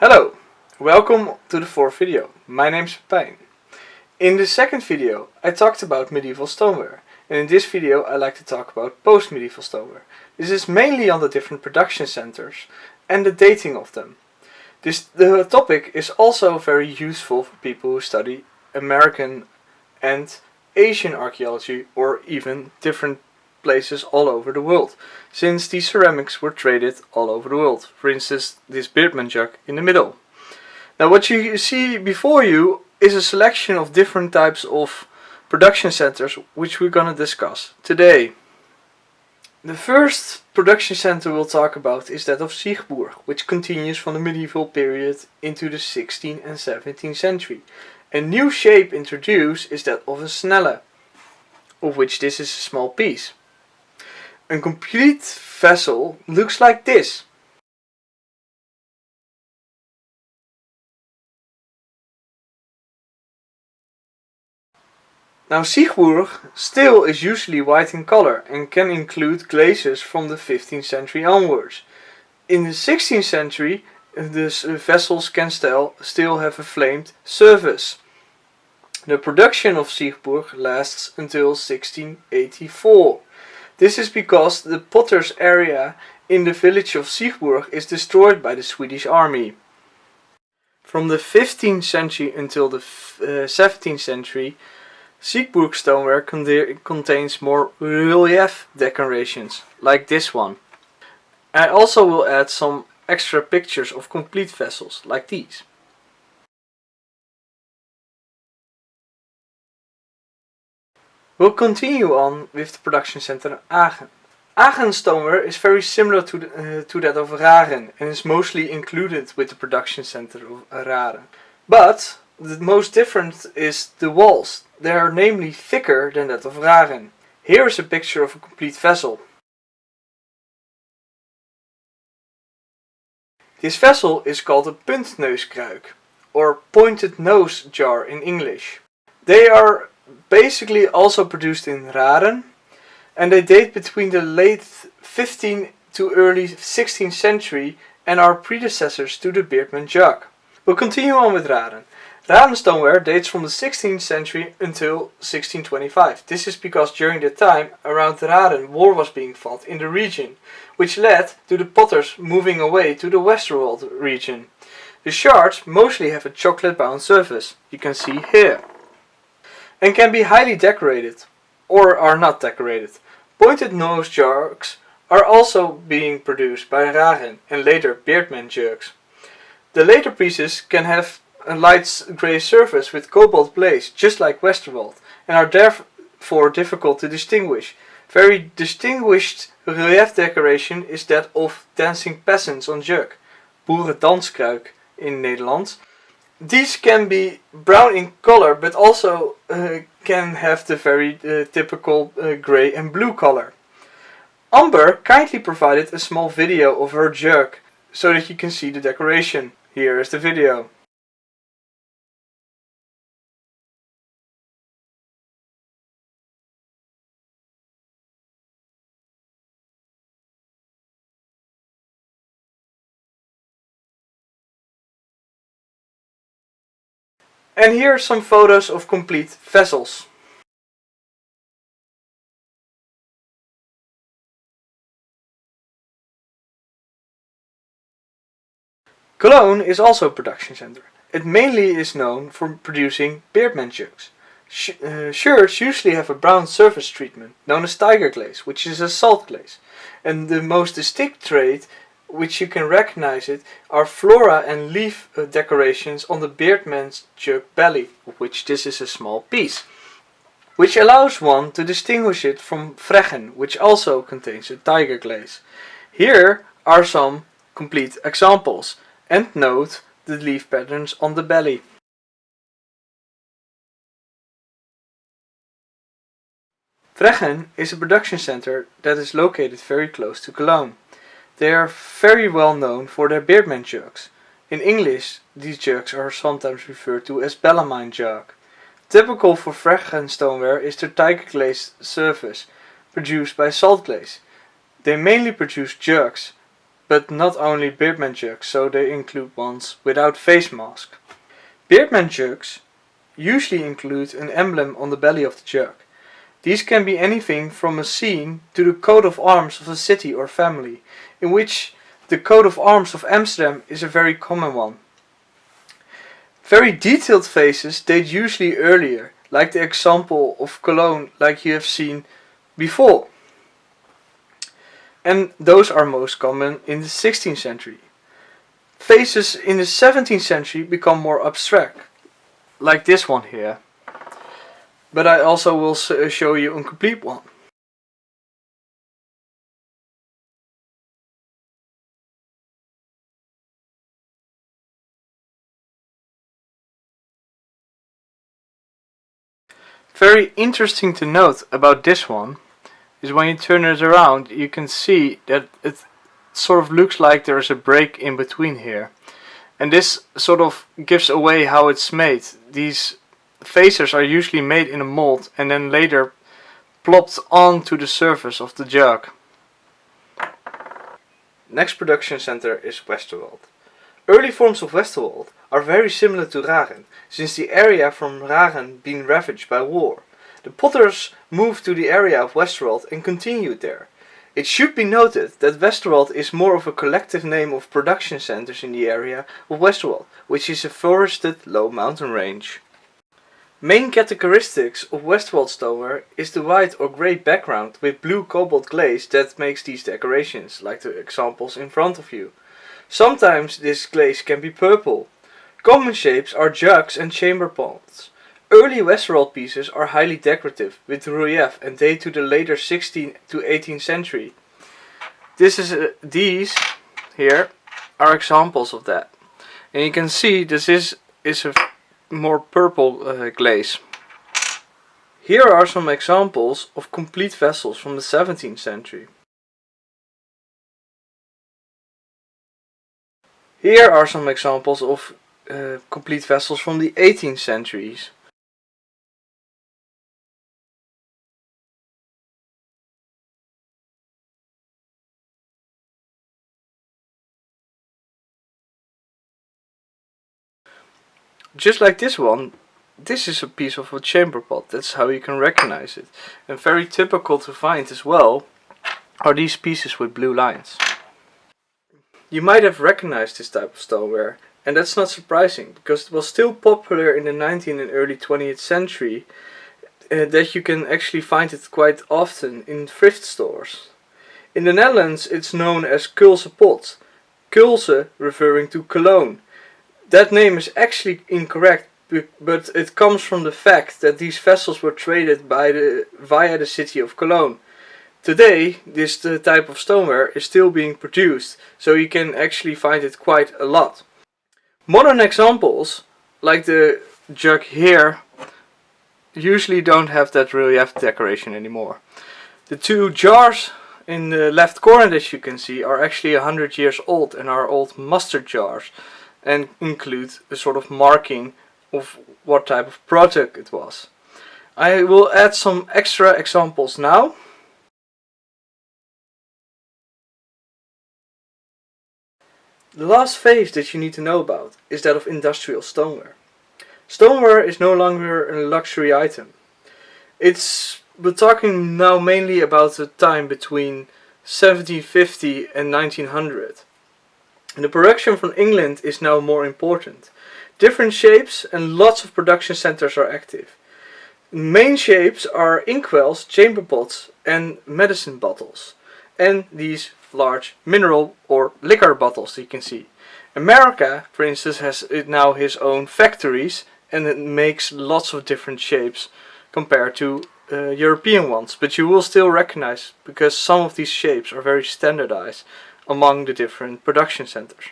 Hello, welcome to the fourth video. My name's Pepijn. In the second video I talked about medieval stoneware, and in this video I like to talk about post-medieval stoneware. This is mainly on the different production centers and the dating of them. The topic is also very useful for people who study American and Asian archaeology, or even different places all over the world, since these ceramics were traded all over the world. For instance, this Beardman jug in the middle. Now what you see before you is a selection of different types of production centers which we're gonna discuss today. The first production center we'll talk about is that of Siegburg, which continues from the medieval period into the 16th and 17th century. A new shape introduced is that of a snelle, of which this is a small piece. A complete vessel looks like this. Now Siegburg still is usually white in color and can include glazes from the 15th century onwards. In the 16th century the vessels can still have a flamed surface. The production of Siegburg lasts until 1684. This is because the potter's area in the village of Siegburg is destroyed by the Swedish army. From the 15th century until the 17th century, Siegburg stoneware contains more relief decorations, like this one. I also will add some extra pictures of complete vessels, like these. We'll continue on with the production center of Aachen. Aachen stoneware is very similar to that of Raren and is mostly included with the production center of Raren. But the most different is the walls. They are namely thicker than that of Raren. Here is a picture of a complete vessel. This vessel is called a puntneuskruik, or pointed nose jar in English. They are basically also produced in Raren, and they date between the late 15th to early 16th century and are predecessors to the Beardman jug. We'll continue on with Raren. Raren stoneware dates from the 16th century until 1625. This is because during that time around Raren war was being fought in the region, which led to the potters moving away to the Westerwald region. The shards mostly have a chocolate bound surface, you can see here, and can be highly decorated, or are not decorated. Pointed nose jugs are also being produced by Raren and later Beardman jugs. The later pieces can have a light grey surface with cobalt glaze, just like Westerwald, and are therefore difficult to distinguish. Very distinguished relief decoration is that of dancing peasants on jug, boerendanskruik in Nederlands. These can be brown in color, but also can have the very typical grey and blue color. Amber kindly provided a small video of her jug so that you can see the decoration. Here is the video. And here are some photos of complete vessels. Cologne is also a production center. It mainly is known for producing Beardman jugs. Shirts usually have a brown surface treatment, known as tiger glaze, which is a salt glaze. And the most distinct trait, which you can recognize it, are flora and leaf decorations on the Beardman's jug belly, of which this is a small piece, which allows one to distinguish it from Vreggen, which also contains a tiger glaze. Here are some complete examples, and note the leaf patterns on the belly. Vreggen is a production center that is located very close to Cologne. They are very well known for their Beardman jugs. In English, these jugs are sometimes referred to as Bellarmine jug. Typical for Vreggen stoneware is their tiger glazed surface, produced by salt glaze. They mainly produce jugs, but not only beerman jugs, so they include ones without face mask. Beerman jugs usually include an emblem on the belly of the jug. These can be anything from a scene to the coat of arms of a city or family, in which the coat of arms of Amsterdam is a very common one. Very detailed faces date usually earlier, like the example of Cologne like you have seen before. And those are most common in the 16th century. Faces in the 17th century become more abstract, like this one here. But I also will show you a complete one. Very interesting to note about this one is when you turn it around, you can see that it sort of looks like there is a break in between here. And this sort of gives away how it's made. These faces are usually made in a mold and then later plopped onto the surface of the jug. Next production center is Westerwald. Early forms of Westerwald are very similar to Ragen, since the area from Ragen being ravaged by war. The potters moved to the area of Westerwald and continued there. It should be noted that Westerwald is more of a collective name of production centers in the area of Westerwald, which is a forested low mountain range. Main characteristics of Westerwald stoneware is the white or grey background with blue cobalt glaze that makes these decorations, like the examples in front of you. Sometimes this glaze can be purple. Common shapes are jugs and chamber pots. Early Westerwald pieces are highly decorative, with relief, and date to the later 16th to 18th century. These here are examples of that. And you can see this is a more purple glaze. Here are some examples of complete vessels from the 17th century. Here are some examples of complete vessels from the 18th centuries. Just like this one, this is a piece of a chamber pot, that's how you can recognize it. And very typical to find as well are these pieces with blue lines. You might have recognized this type of stoneware, and that's not surprising, because it was still popular in the 19th and early 20th century, that you can actually find it quite often in thrift stores. In the Netherlands it's known as Keulse pot, Keulse referring to Cologne. That name is actually incorrect, but it comes from the fact that these vessels were traded via the city of Cologne. Today, this type of stoneware is still being produced, so you can actually find it quite a lot. Modern examples, like the jug here, usually don't have that relief decoration anymore. The two jars in the left corner that you can see are actually 100 years old and are old mustard jars, and include a sort of marking of what type of product it was. I will add some extra examples now. The last phase that you need to know about is that of industrial stoneware. Stoneware is no longer a luxury item. We're talking now mainly about the time between 1750 and 1900. And the production from England is now more important. Different shapes and lots of production centers are active. Main shapes are inkwells, chamber pots and medicine bottles. And these large mineral or liquor bottles you can see. America, for instance, has now his own factories and it makes lots of different shapes compared to European ones. But you will still recognize, because some of these shapes are very standardized among the different production centers.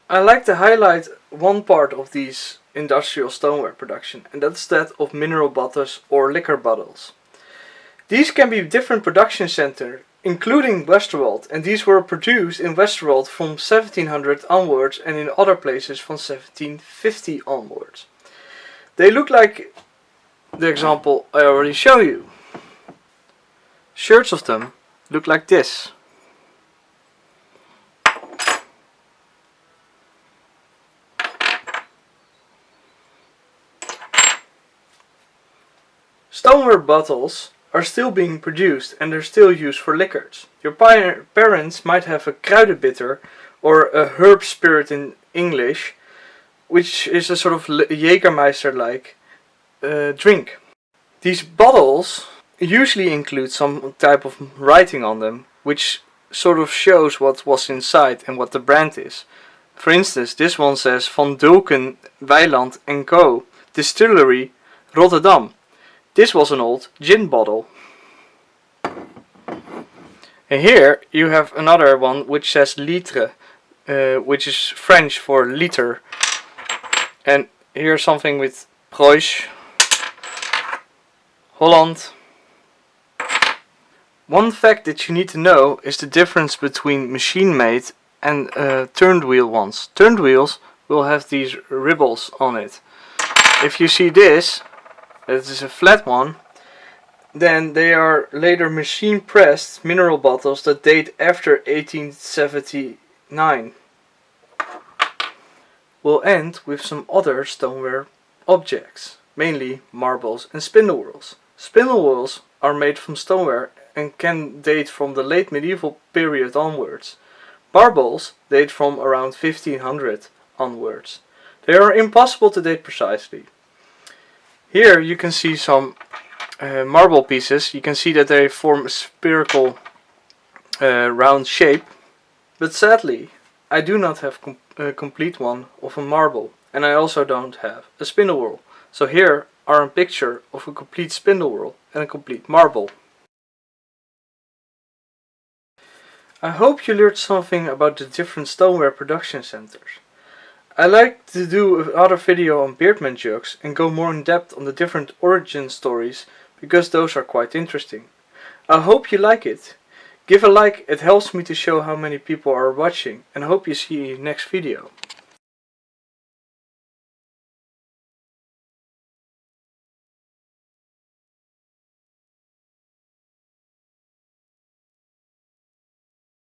I like to highlight one part of these industrial stoneware production, and that's that of mineral bottles or liquor bottles. These can be different production centers, including Westerwald, and these were produced in Westerwald from 1700 onwards and in other places from 1750 onwards. They look like the example I already showed you. Shirts of them look like this. Stoneware bottles are still being produced and they're still used for liquors. Your parents might have a kruidenbitter or a herb spirit in English, which is a sort of Jägermeister-like drink. These bottles usually include some type of writing on them, which sort of shows what was inside and what the brand is. For instance, this one says Van Dulken, Weiland & Co. Distillery, Rotterdam. This was an old gin bottle. And here you have another one which says litre, which is French for liter. And here's something with Preuß, Holland. One fact that you need to know is the difference between machine-made and turned wheel ones. Turned wheels will have these ribbons on it. If you see this, it is a flat one, then they are later machine pressed mineral bottles that date after 1879. We'll end with some other stoneware objects, mainly marbles and spindle whorls. Spindle whorls are made from stoneware and can date from the late medieval period onwards. Marbles date from around 1500 onwards. They are impossible to date precisely. Here you can see some marble pieces. You can see that they form a spherical round shape. But sadly, I do not have a complete one of a marble. And I also don't have a spindle whorl. So here are a picture of a complete spindle whorl and a complete marble. I hope you learned something about the different stoneware production centers. I like to do another video on Beardman jugs and go more in depth on the different origin stories, because those are quite interesting. I hope you like it. Give a like, it helps me to show how many people are watching, and I hope you see you next video.